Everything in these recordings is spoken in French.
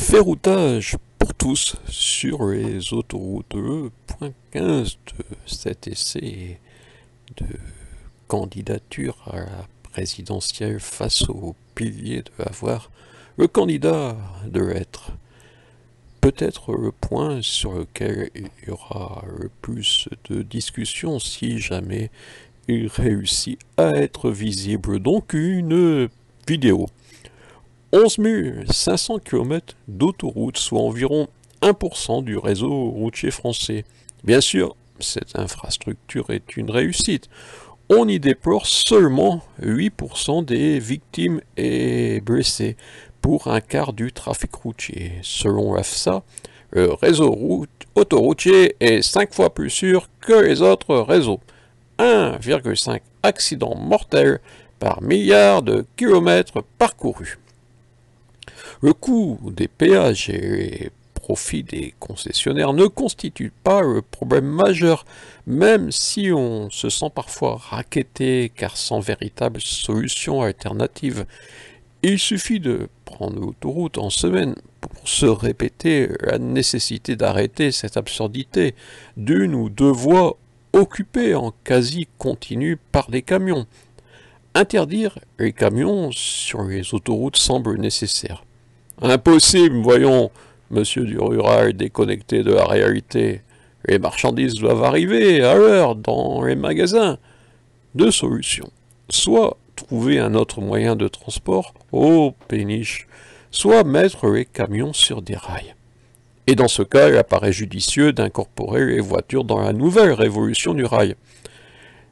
Ferroutage pour tous sur les autoroutes. Le point 15 de cet essai de candidature à la présidentielle face au pilier de avoir le candidat de l'être. Peut-être le point sur lequel il y aura le plus de discussions si jamais il réussit à être visible. Donc une vidéo. 11 500 km d'autoroute, soit environ 1% du réseau routier français. Bien sûr, cette infrastructure est une réussite. On y déplore seulement 8% des victimes et blessés pour un quart du trafic routier. Selon l'AFSA, le réseau autoroutier est 5 fois plus sûr que les autres réseaux. 1,5 accidents mortels par milliard de kilomètres parcourus. Le coût des péages et les profits des concessionnaires ne constituent pas le problème majeur, même si on se sent parfois racketté, car sans véritable solution alternative. Il suffit de prendre l'autoroute en semaine pour se répéter la nécessité d'arrêter cette absurdité d'une ou deux voies occupées en quasi continu par des camions. Interdire les camions sur les autoroutes semble nécessaire. Impossible, voyons, monsieur du rural déconnecté de la réalité. Les marchandises doivent arriver à l'heure dans les magasins. Deux solutions. Soit trouver un autre moyen de transport, ô péniche, soit mettre les camions sur des rails. Et dans ce cas, il apparaît judicieux d'incorporer les voitures dans la nouvelle révolution du rail.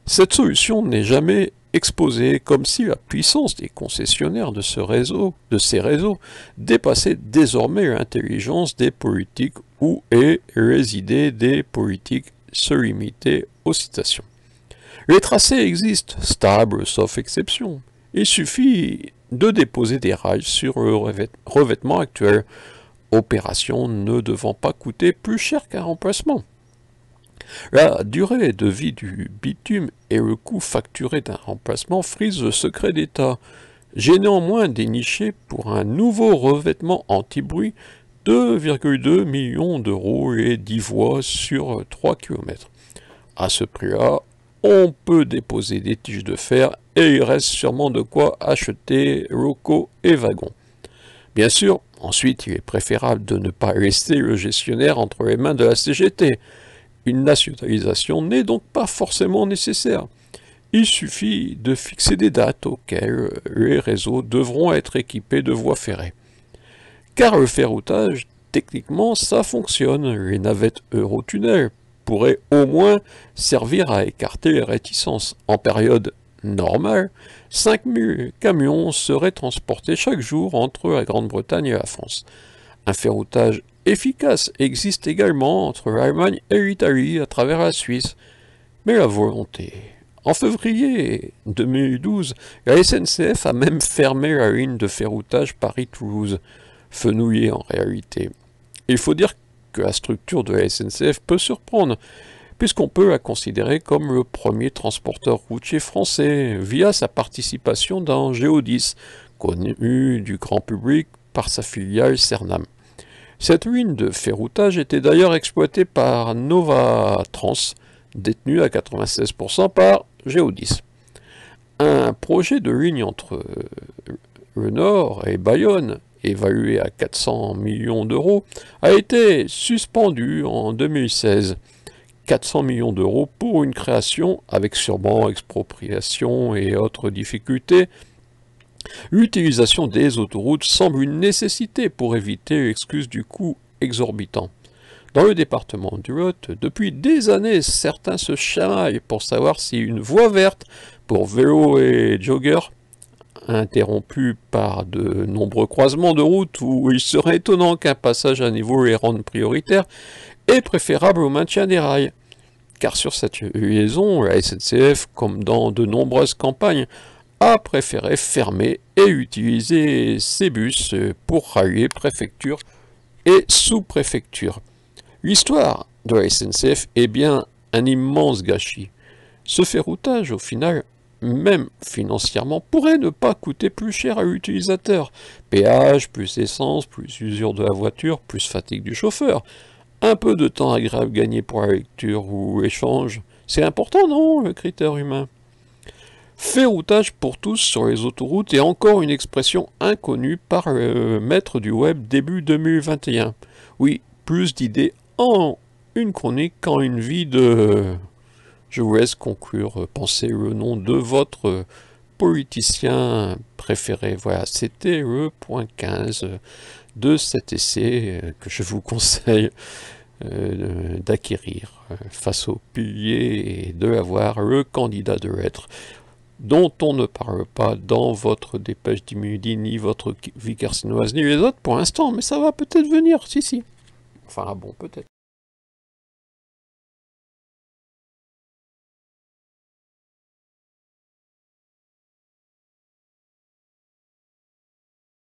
Cette solution n'est jamais exposée, comme si la puissance des concessionnaires de ces réseaux dépassait désormais l'intelligence des politiques et les idées des politiques se limitaient aux citations. Les tracés existent, stables sauf exception. Il suffit de déposer des rails sur le revêtement actuel, opération ne devant pas coûter plus cher qu'un remplacement. La durée de vie du bitume et le coût facturé d'un remplacement frisent le secret d'État. J'ai néanmoins déniché pour un nouveau revêtement anti-bruit 2,2 millions d'euros et 10 voies sur 3 km. À ce prix-là, on peut déposer des tiges de fer et il reste sûrement de quoi acheter locaux et wagons. Bien sûr, ensuite il est préférable de ne pas laisser le gestionnaire entre les mains de la CGT. Une nationalisation n'est donc pas forcément nécessaire. Il suffit de fixer des dates auxquelles les réseaux devront être équipés de voies ferrées. Car le ferroutage, techniquement, ça fonctionne. Les navettes Eurotunnel pourraient au moins servir à écarter les réticences. En période normale, 5000 camions seraient transportés chaque jour entre la Grande-Bretagne et la France. Un ferroutage efficace existe également entre l'Allemagne et l'Italie à travers la Suisse. Mais la volonté. En février 2012, la SNCF a même fermé la ligne de ferroutage Paris-Toulouse, fenouillée en réalité. Il faut dire que la structure de la SNCF peut surprendre, puisqu'on peut la considérer comme le premier transporteur routier français, via sa participation dans Géodis, connu du grand public par sa filiale Cernam. Cette ligne de ferroutage était d'ailleurs exploitée par Novatrans, détenue à 96% par Géodis. Un projet de ligne entre le Nord et Bayonne, évalué à 400 millions d'euros, a été suspendu en 2016. 400 millions d'euros pour une création, avec sûrement expropriation et autres difficultés. L'utilisation des autoroutes semble une nécessité pour éviter l'excuse du coût exorbitant. Dans le département du Lot, depuis des années, certains se chamaillent pour savoir si une voie verte pour vélos et joggers, interrompue par de nombreux croisements de routes où il serait étonnant qu'un passage à niveau les rende prioritaires, est préférable au maintien des rails. Car sur cette liaison, la SNCF, comme dans de nombreuses campagnes, a préféré fermer et utiliser ces bus pour rallier préfecture et sous-préfecture. L'histoire de la SNCF est bien un immense gâchis. Ce ferroutage, au final, même financièrement, pourrait ne pas coûter plus cher à l'utilisateur. Péage, plus essence, plus usure de la voiture, plus fatigue du chauffeur. Un peu de temps agréable gagné pour la lecture ou l'échange. C'est important, non, le critère humain? Ferroutage pour tous sur les autoroutes est encore une expression inconnue par le maître du web début 2021. Oui, plus d'idées en une chronique qu'en une vie de... Je vous laisse conclure, pensez le nom de votre politicien préféré. Voilà, c'était le point 15 de cet essai que je vous conseille d'acquérir face au pilier et de l'avoir, le candidat de lettres, dont on ne parle pas dans votre dépêche du midi, ni votre vie carcinoise, ni les autres pour l'instant, mais ça va peut-être venir, si. Enfin bon, peut-être.